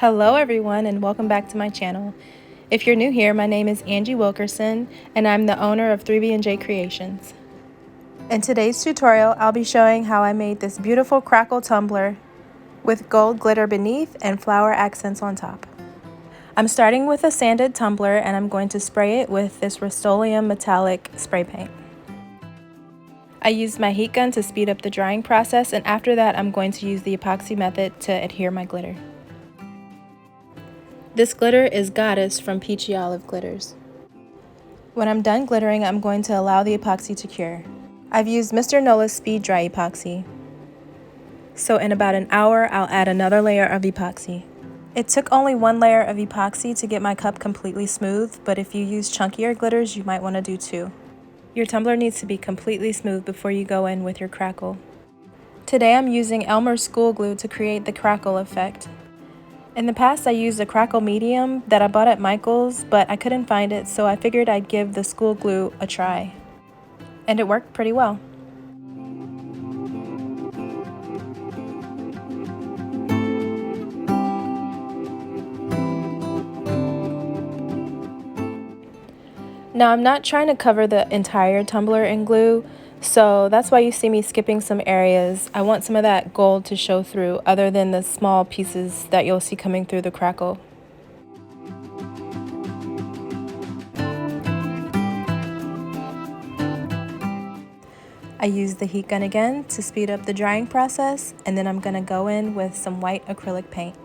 Hello everyone and welcome back to my channel. If you're new here, my name is Angie Wilkerson and I'm the owner of 3B&J Creations. In today's tutorial, I'll be showing how I made this beautiful Crackle tumbler with gold glitter beneath and flower accents on top. I'm starting with a sanded tumbler and I'm going to spray it with this Rust-Oleum metallic spray paint. I used my heat gun to speed up the drying process, and after that I'm going to use the epoxy method to adhere my glitter. This glitter is Goddess from Peachy Olive Glitters. When I'm done glittering, I'm going to allow the epoxy to cure. I've used Mr. Nola's Speed Dry Epoxy. So in about an hour, I'll add another layer of epoxy. It took only one layer of epoxy to get my cup completely smooth, but if you use chunkier glitters, you might want to do two. Your tumbler needs to be completely smooth before you go in with your Crackle. Today I'm using Elmer's school glue to create the Crackle effect. In the past, I used a Crackle medium that I bought at Michael's, but I couldn't find it, so I figured I'd give the school glue a try. And it worked pretty well. Now, I'm not trying to cover the entire tumbler in glue, so that's why you see me skipping some areas. I want some of that gold to show through, other than the small pieces that you'll see coming through the Crackle. I used the heat gun again to speed up the drying process, and then I'm going to go in with some white acrylic paint.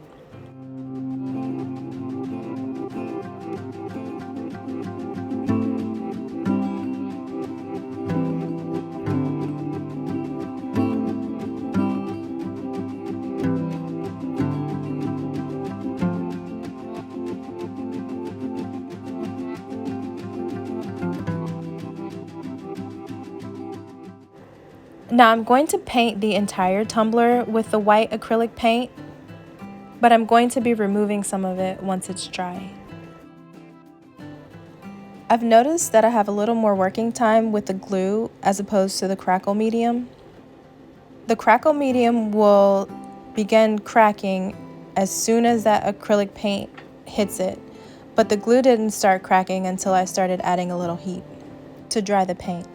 Now I'm going to paint the entire tumbler with the white acrylic paint, but I'm going to be removing some of it once it's dry. I've noticed that I have a little more working time with the glue as opposed to the Crackle medium. The Crackle medium will begin cracking as soon as that acrylic paint hits it, but the glue didn't start cracking until I started adding a little heat to dry the paint.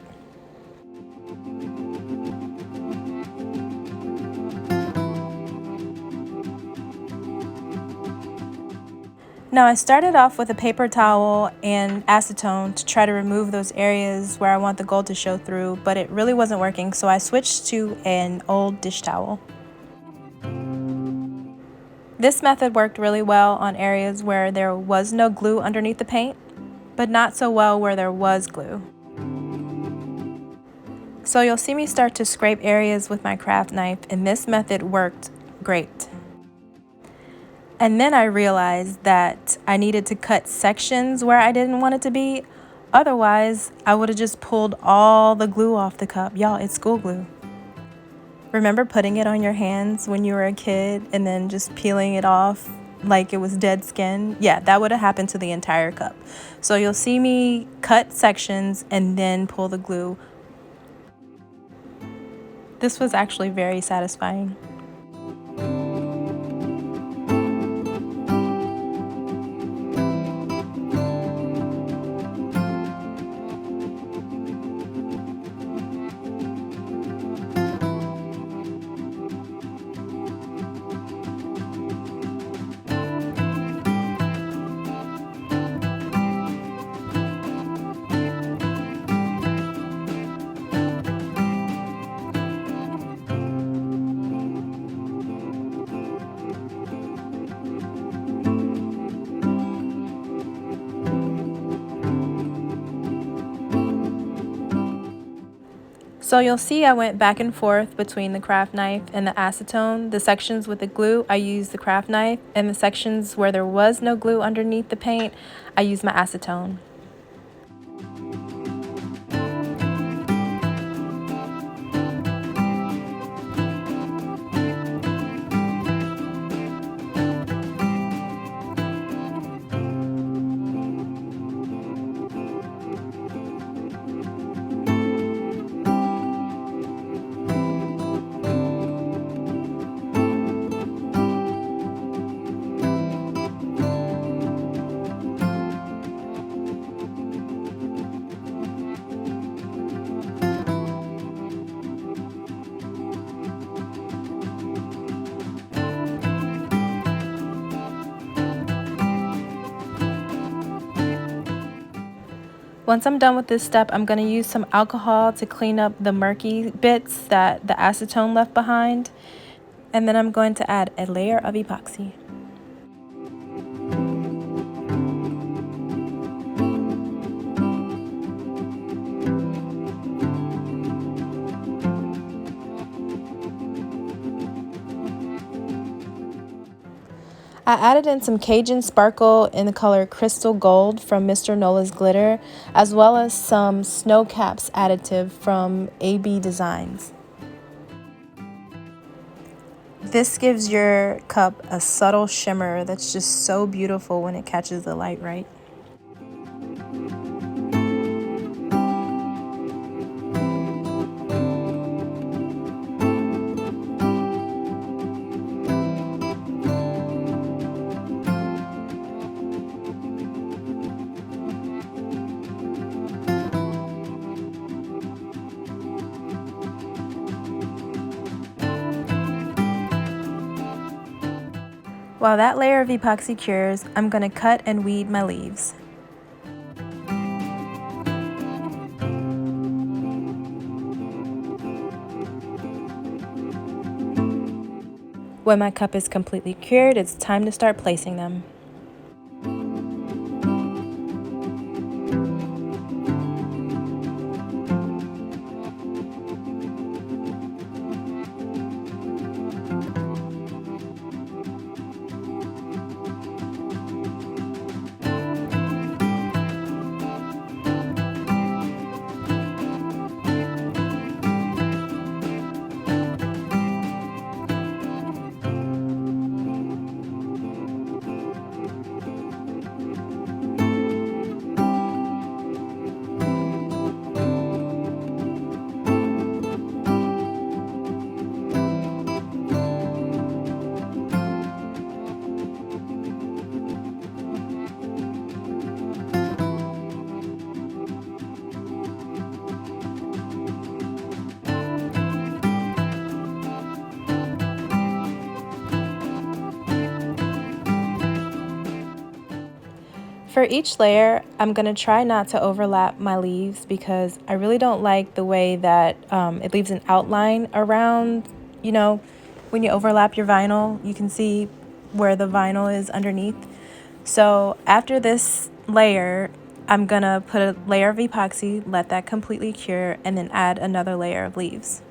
Now I started off with a paper towel and acetone to try to remove those areas where I want the gold to show through, but it really wasn't working, so I switched to an old dish towel. This method worked really well on areas where there was no glue underneath the paint, but not so well where there was glue. So you'll see me start to scrape areas with my craft knife, and this method worked great. And then I realized that I needed to cut sections where I didn't want it to be. Otherwise, I would have just pulled all the glue off the cup. Y'all, it's school glue. Remember putting it on your hands when you were a kid and then just peeling it off like it was dead skin? Yeah, that would have happened to the entire cup. So you'll see me cut sections and then pull the glue. This was actually very satisfying. So you'll see I went back and forth between the craft knife and the acetone. The sections with the glue, I used the craft knife, and the sections where there was no glue underneath the paint, I used my acetone. Once I'm done with this step, I'm going to use some alcohol to clean up the murky bits that the acetone left behind. And then I'm going to add a layer of epoxy. I added in some Cajun sparkle in the color Crystal Gold from Mr. Nola's Glitter, as well as some Snow Caps additive from AB Designs. This gives your cup a subtle shimmer that's just so beautiful when it catches the light right. While that layer of epoxy cures, I'm going to cut and weed my leaves. When my cup is completely cured, it's time to start placing them. For each layer, I'm going to try not to overlap my leaves because I really don't like the way that it leaves an outline around, when you overlap your vinyl, you can see where the vinyl is underneath. So after this layer, I'm going to put a layer of epoxy, let that completely cure, and then add another layer of leaves.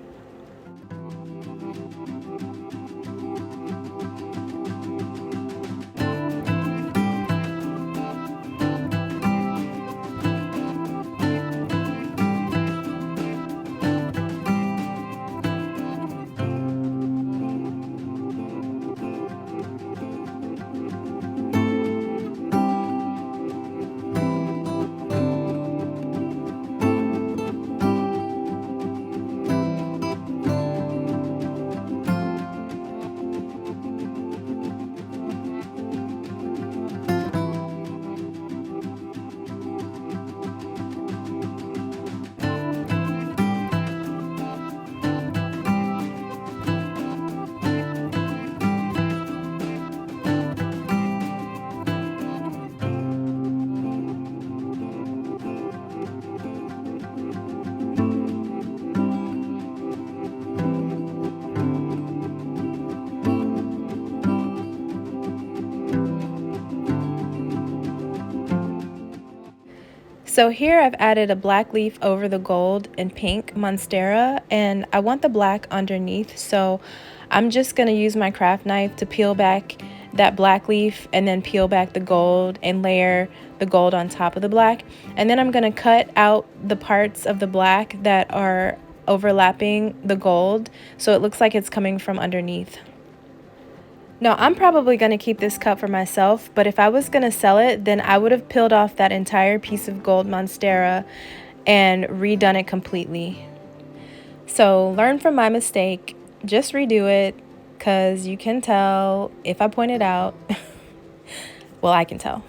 So here I've added a black leaf over the gold and pink Monstera, and I want the black underneath, so I'm just going to use my craft knife to peel back that black leaf and then peel back the gold and layer the gold on top of the black. And then I'm going to cut out the parts of the black that are overlapping the gold so it looks like it's coming from underneath. Now, I'm probably going to keep this cup for myself, but if I was going to sell it, then I would have peeled off that entire piece of gold Monstera and redone it completely. So learn from my mistake, just redo it, because you can tell if I point it out. Well, I can tell.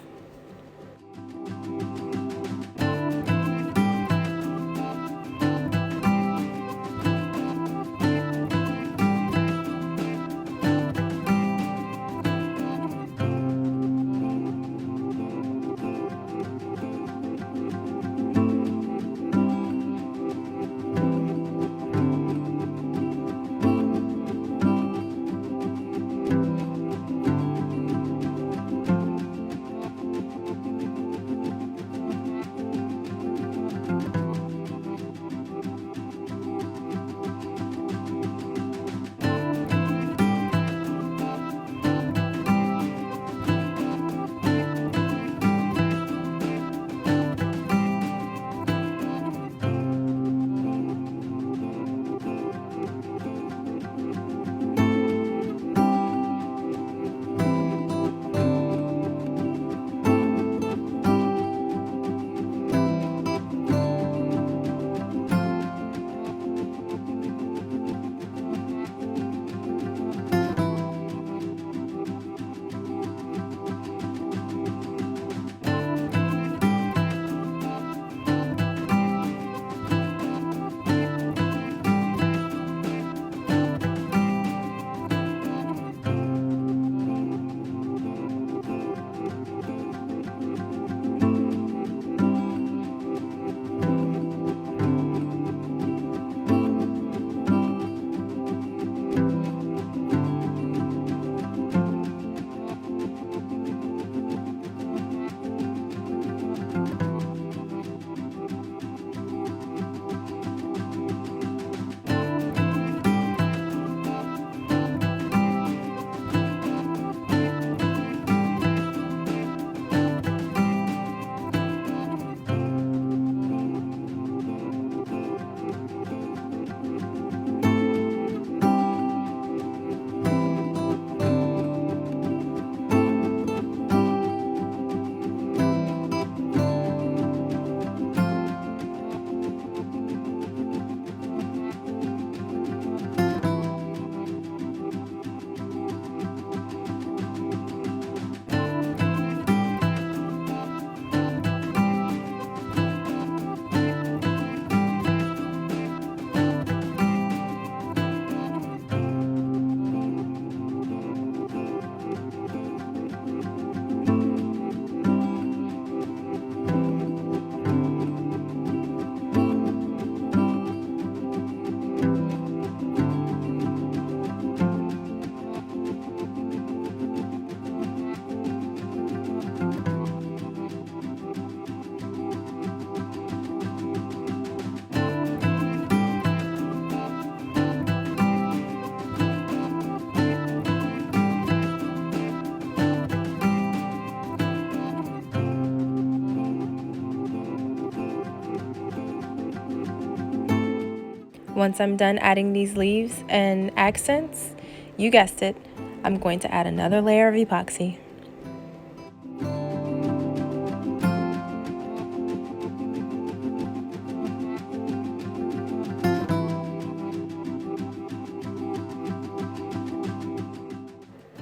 Once I'm done adding these leaves and accents, you guessed it, I'm going to add another layer of epoxy.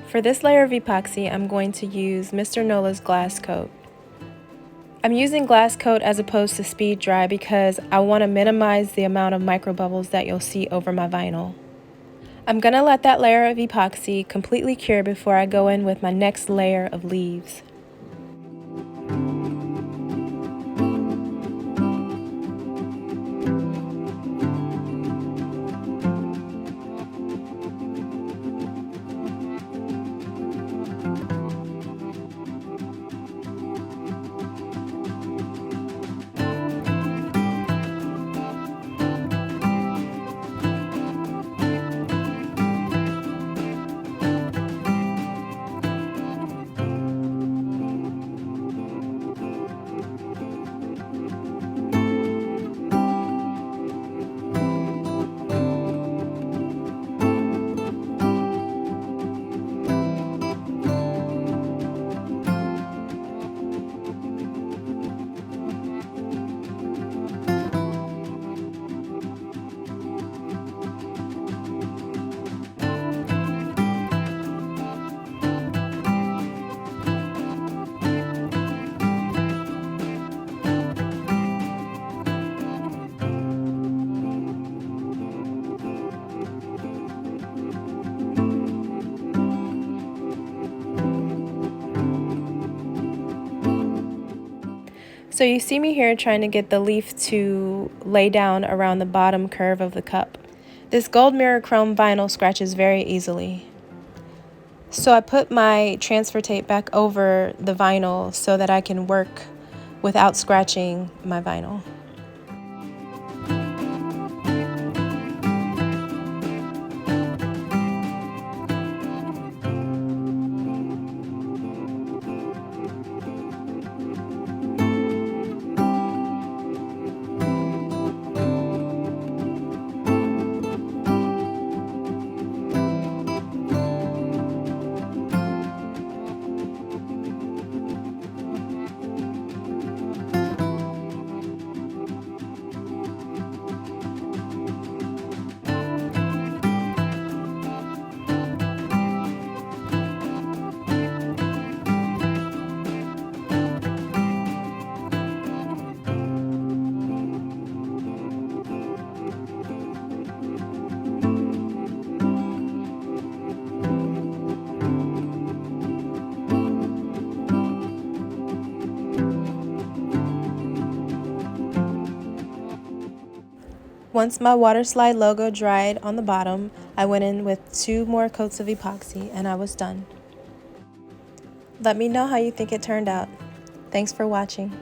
For this layer of epoxy, I'm going to use Mr. Nola's glass coat. I'm using glass coat as opposed to speed dry because I want to minimize the amount of micro bubbles that you'll see over my vinyl. I'm going to let that layer of epoxy completely cure before I go in with my next layer of leaves. So you see me here trying to get the leaf to lay down around the bottom curve of the cup. This gold mirror chrome vinyl scratches very easily. So I put my transfer tape back over the vinyl so that I can work without scratching my vinyl. Once my water slide logo dried on the bottom, I went in with 2 more coats of epoxy and I was done. Let me know how you think it turned out. Thanks for watching.